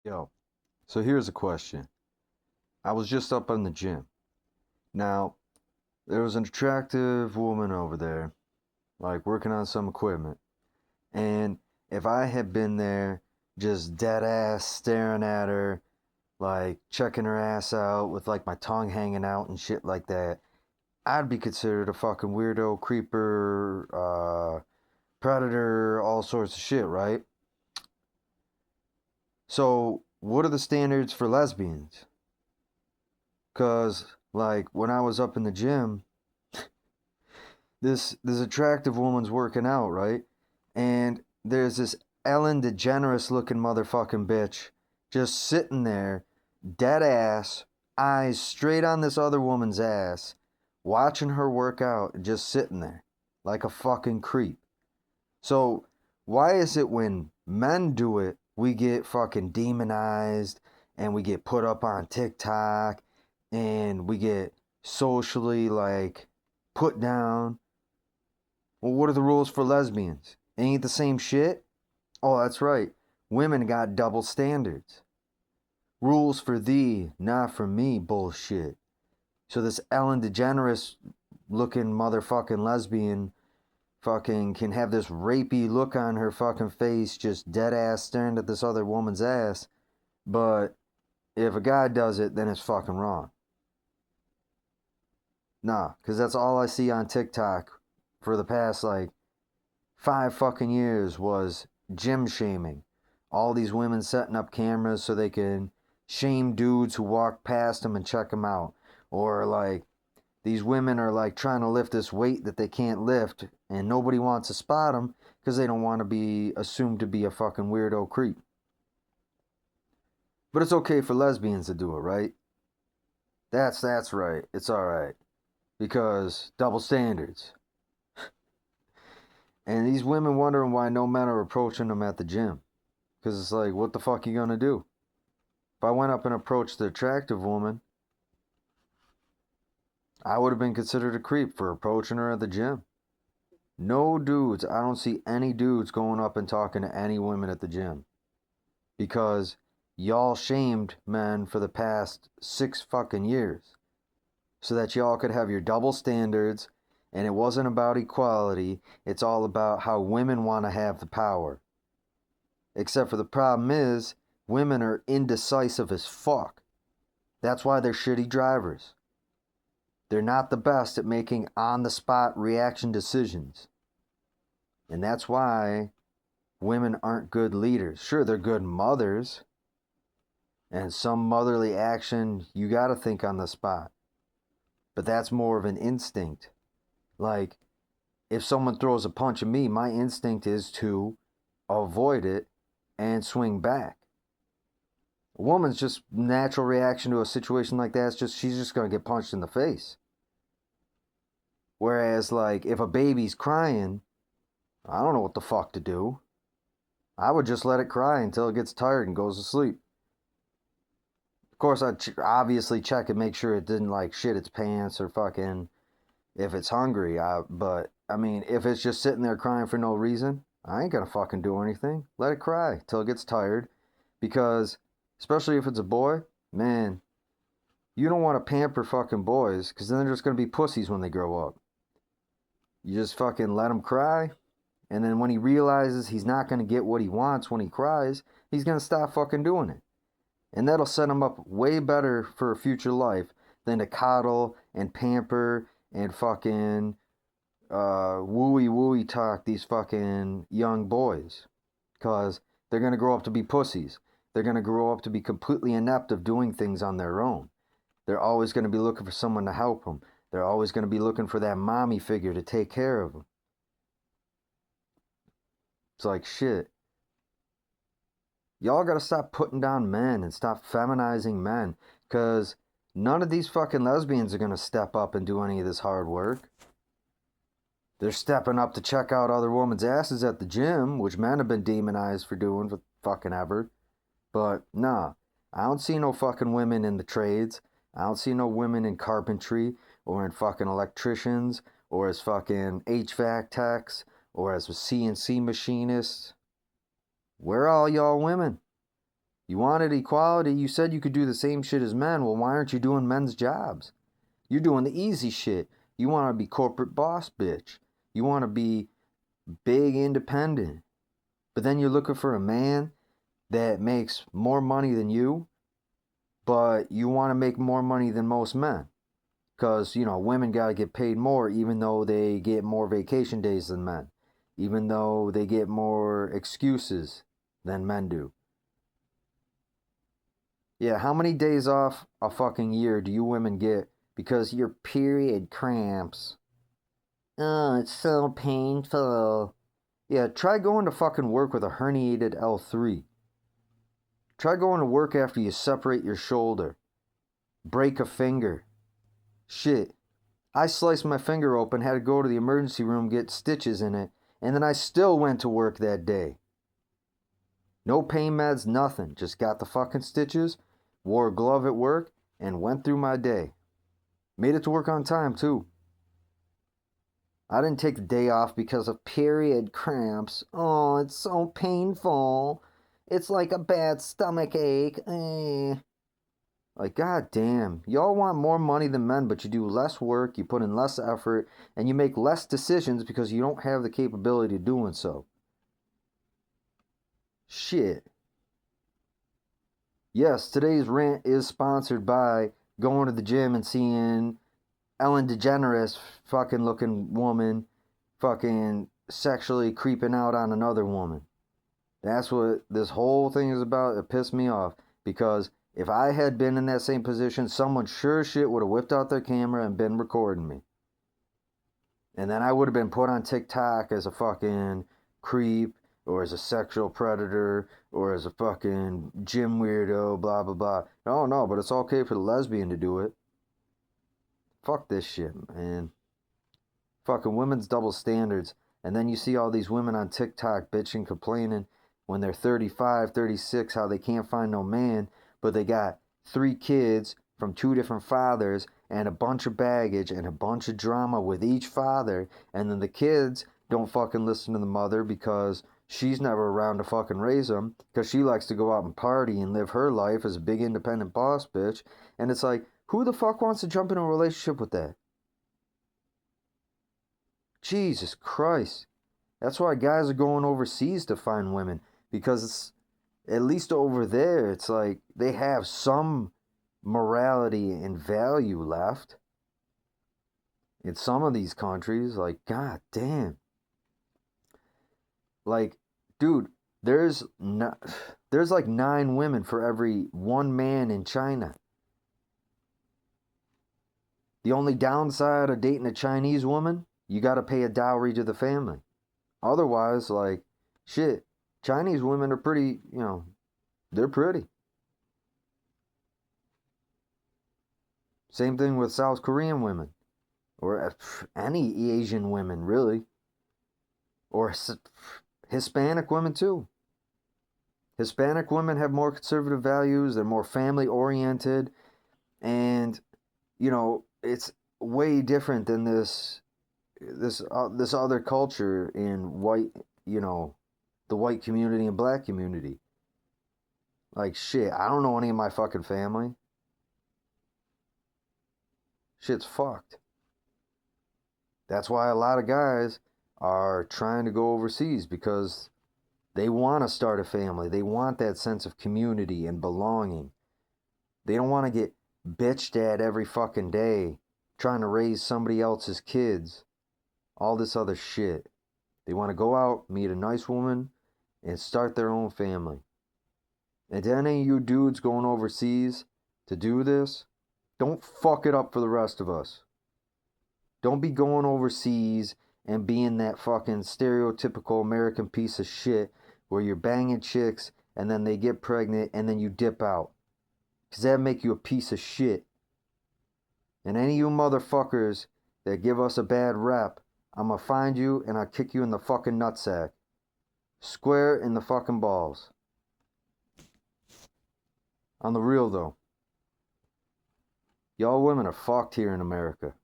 Yo, so here's a question. I was just up in the gym. Now, there was an attractive woman over there, like working on some equipment. And if I had been there just dead ass staring at her, like checking her ass out with like my tongue hanging out and shit like that, I'd be considered a fucking weirdo, creeper, predator, all sorts of shit, right? So, what are the standards for lesbians? Cause like when I was up in the gym, this attractive woman's working out, right? And there's this Ellen DeGeneres looking motherfucking bitch just sitting there, dead ass, eyes straight on this other woman's ass, watching her work out and just sitting there like a fucking creep. So why is it when men do it, we get fucking demonized and we get put up on TikTok and we get socially like put down? Well, what are the rules for lesbians? Ain't the same shit? Oh, that's right. Women got double standards. Rules for thee, not for me bullshit. So this Ellen DeGeneres looking motherfucking lesbian fucking can have this rapey look on her fucking face, just dead ass staring at this other woman's ass. But if a guy does it, then it's fucking wrong. Nah, because that's all I see on TikTok for the past like 5 fucking years was gym shaming. All these women setting up cameras so they can shame dudes who walk past them and check them out. Or like these women are like trying to lift this weight that they can't lift and nobody wants to spot them because they don't want to be assumed to be a fucking weirdo creep. But it's okay for lesbians to do it, right? That's right. It's all right because double standards. And these women wondering why no men are approaching them at the gym. Because it's like, what the fuck are you going to do? If I went up and approached the attractive woman, I would have been considered a creep for approaching her at the gym. No dudes, I don't see any dudes going up and talking to any women at the gym. Because y'all shamed men for the past 6 fucking years. So that y'all could have your double standards, and it wasn't about equality, it's all about how women want to have the power. Except for the problem is, women are indecisive as fuck. That's why they're shitty drivers. They're not the best at making on-the-spot reaction decisions. And that's why women aren't good leaders. Sure, they're good mothers. And some motherly action, you gotta think on the spot. But that's more of an instinct. Like, if someone throws a punch at me, my instinct is to avoid it and swing back. A woman's just natural reaction to a situation like that is just she's just gonna get punched in the face. Whereas like if a baby's crying, I don't know what the fuck to do. I would just let it cry until it gets tired and goes to sleep. Of course, I'd obviously check and make sure it didn't like shit its pants or fucking if it's hungry. But I mean, if it's just sitting there crying for no reason, I ain't gonna fucking do anything. Let it cry till it gets tired. Because, especially if it's a boy, man, you don't want to pamper fucking boys because then they're just gonna be pussies when they grow up. You just fucking let him cry, and then when he realizes he's not gonna get what he wants when he cries, he's gonna stop fucking doing it. And that'll set him up way better for a future life than to coddle and pamper and fucking wooey wooey talk these fucking young boys. Because they're going to grow up to be pussies. They're going to grow up to be completely inept of doing things on their own. They're always going to be looking for someone to help them. They're always going to be looking for that mommy figure to take care of them. It's like shit. Y'all gotta stop putting down men and stop feminizing men. Because none of these fucking lesbians are gonna step up and do any of this hard work. They're stepping up to check out other women's asses at the gym, which men have been demonized for doing for fucking ever. But nah, I don't see no fucking women in the trades. I don't see no women in carpentry or in fucking electricians or as fucking HVAC techs or as CNC machinists. Where are all y'all women? You wanted equality. You said you could do the same shit as men. Well, why aren't you doing men's jobs? You're doing the easy shit. You want to be corporate boss bitch. You want to be big independent. But then you're looking for a man that makes more money than you, but you want to make more money than most men. Because, women got to get paid more even though they get more vacation days than men. Even though they get more excuses than men do. Yeah, how many days off a fucking year do you women get because your period cramps? Oh, it's so painful. Yeah, try going to fucking work with a herniated L3. Try going to work after you separate your shoulder. Break a finger. Shit. I sliced my finger open, had to go to the emergency room, get stitches in it, and then I still went to work that day. No pain meds, nothing. Just got the fucking stitches, wore a glove at work, and went through my day. Made it to work on time, too. I didn't take the day off because of period cramps. Oh, it's so painful. It's like a bad stomach ache. Like, goddamn. Y'all want more money than men, but you do less work, you put in less effort, and you make less decisions because you don't have the capability of doing so. Shit. Yes, today's rant is sponsored by going to the gym and seeing Ellen DeGeneres fucking looking woman fucking sexually creeping out on another woman. That's what this whole thing is about. It pissed me off because if I had been in that same position, someone sure shit would have whipped out their camera and been recording me. And then I would have been put on TikTok as a fucking creep or as a sexual predator or as a fucking gym weirdo, blah, blah, blah. Oh, no, but it's okay for the lesbian to do it. Fuck this shit, man. Fucking women's double standards. And then you see all these women on TikTok bitching, complaining when they're 35, 36, how they can't find no man, but they got 3 kids from 2 different fathers and a bunch of baggage and a bunch of drama with each father. And then the kids don't fucking listen to the mother because she's never around to fucking raise them because she likes to go out and party and live her life as a big independent boss bitch. And it's like, who the fuck wants to jump in a relationship with that? Jesus Christ. That's why guys are going overseas to find women. Because it's, at least over there, it's like they have some morality and value left. In some of these countries, like, god damn. Like, dude, there's like 9 women for every 1 man in China. The only downside of dating a Chinese woman, you got to pay a dowry to the family. Otherwise, like, shit, Chinese women are pretty, they're pretty. Same thing with South Korean women. Or any Asian women, really. Or Hispanic women, too. Hispanic women have more conservative values. They're more family oriented. And, it's way different than this other culture in white, the white community and black community. Like, shit, I don't know any of my fucking family. Shit's fucked. That's why a lot of guys are trying to go overseas because they want to start a family. They want that sense of community and belonging. They don't want to get bitched at every fucking day trying to raise somebody else's kids. All this other shit. They want to go out, meet a nice woman, and start their own family. And to any of you dudes going overseas to do this, don't fuck it up for the rest of us. Don't be going overseas and being that fucking stereotypical American piece of shit where you're banging chicks and then they get pregnant and then you dip out. Because that'd make you a piece of shit. And any of you motherfuckers that give us a bad rep, I'm gonna find you and I'll kick you in the fucking nutsack. Square in the fucking balls. On the real though. Y'all women are fucked here in America.